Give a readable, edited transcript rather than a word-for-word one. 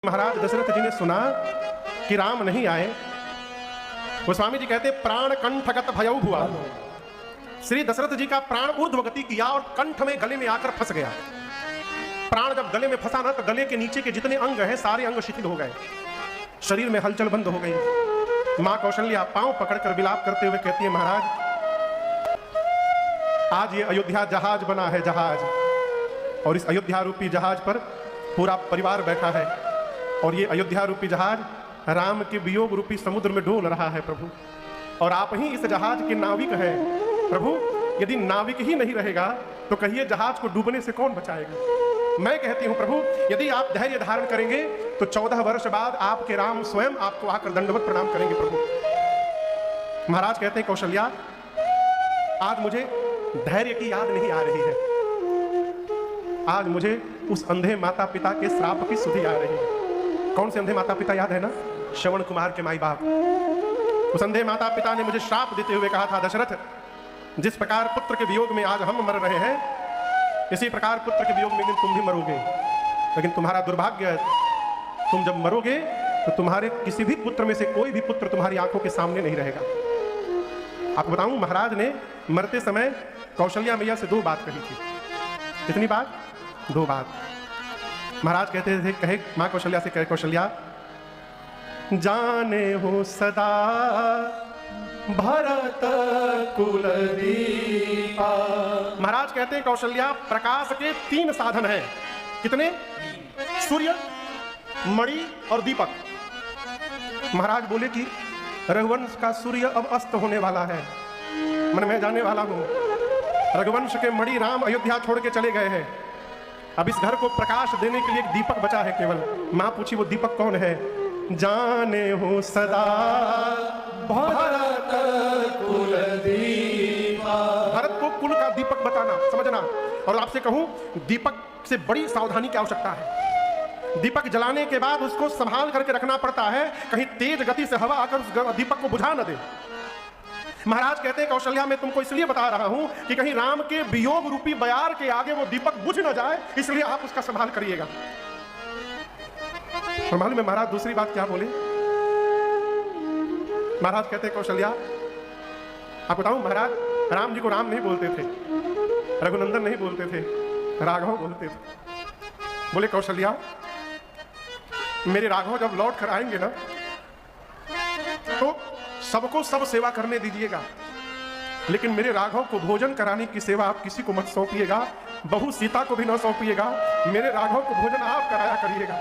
महाराज दशरथ जी ने सुना कि राम नहीं आए। गोस्वामी जी कहते प्राण कंठगत भयौ हुआ। श्री दशरथ जी का प्राण ऊर्ध्व गति किया और कंठ में गले में आकर फंस गया। प्राण जब गले में फंसा ना तो गले के नीचे के जितने अंग हैं सारे अंग शिथिल हो गए, शरीर में हलचल बंद हो गई। मां कौशल्या पांव पकड़कर विलाप करते हुए कहती है, महाराज आज ये अयोध्या जहाज बना है, जहाज, और इस अयोध्या रूपी जहाज पर पूरा परिवार बैठा है और ये अयोध्या रूपी जहाज राम के वियोग रूपी समुद्र में डोल रहा है प्रभु, और आप ही इस जहाज के नाविक हैं प्रभु। यदि नाविक ही नहीं रहेगा तो कहिए जहाज को डूबने से कौन बचाएगा। मैं कहती हूं प्रभु यदि आप धैर्य धारण करेंगे तो 14 वर्ष बाद आपके राम स्वयं आपको आकर दंडवत प्रणाम करेंगे प्रभु। महाराज कहते हैं कौशल्या आज मुझे धैर्य की याद नहीं आ रही है, आज मुझे उस अंधे माता पिता के श्राप की सुधि आ रही है। कौन से अंधे माता पिता याद है ना? श्रवण कुमार के माई बाप। उस अंधे माता पिता ने मुझे श्राप देते हुए कहा था, दशरथ जिस प्रकार पुत्र के वियोग में आज हम मर रहे हैं इसी प्रकार पुत्र के वियोग में दिन तुम भी मरोगे। लेकिन तुम्हारा दुर्भाग्य है, तुम जब मरोगे तो तुम्हारे किसी भी पुत्र में से कोई भी पुत्र तुम्हारी आंखों के सामने नहीं रहेगा। आपको बताऊं महाराज ने मरते समय कौशल्या मैया से 2 बात कही थी। कितनी बात? 2 बात। महाराज कहते थे, कहे मां कौशल्या से, कहे कौशल्या जाने हो सदा भरत कुल दीपा। महाराज कहते हैं कौशल्या प्रकाश के 3 साधन हैं। कितने? सूर्य, मणि और दीपक। महाराज बोले कि रघुवंश का सूर्य अब अस्त होने वाला है, मन मैं जाने वाला हूं। रघुवंश के मणि राम अयोध्या छोड़ के चले गए हैं, अब इस घर को प्रकाश देने के लिए एक दीपक बचा है केवल। मां पूछी वो दीपक कौन है? जाने हो सदा भरत कुल दीपा। भरत को कुल का दीपक बताना, समझना। और आपसे कहूं दीपक से बड़ी सावधानी की आवश्यकता है। दीपक जलाने के बाद उसको संभाल करके रखना पड़ता है, कहीं तेज गति से हवा आकर उस दीपक को बुझा न दे। महाराज कहते हैं कौशल्या मैं तुमको इसलिए बता रहा हूं कि कहीं राम के वियोग रूपी बयार के आगे वो दीपक बुझ न जाए, इसलिए आप उसका संभाल करिएगा। और मालूम है महाराज दूसरी बात क्या बोले? महाराज कहते हैं कौशल्या आप बताऊं महाराज राम जी को राम नहीं बोलते थे, रघुनंदन नहीं बोलते थे, राघव बोलते थे। बोले कौशल्या मेरे राघव जब लौट कर आएंगे ना तो सबको सब सेवा करने दीजिएगा, लेकिन मेरे राघव को भोजन कराने की सेवा आप किसी को मत सौंपिएगा, बहू सीता को भी न सौंपिएगा, मेरे राघव को भोजन आप कराया करिएगा।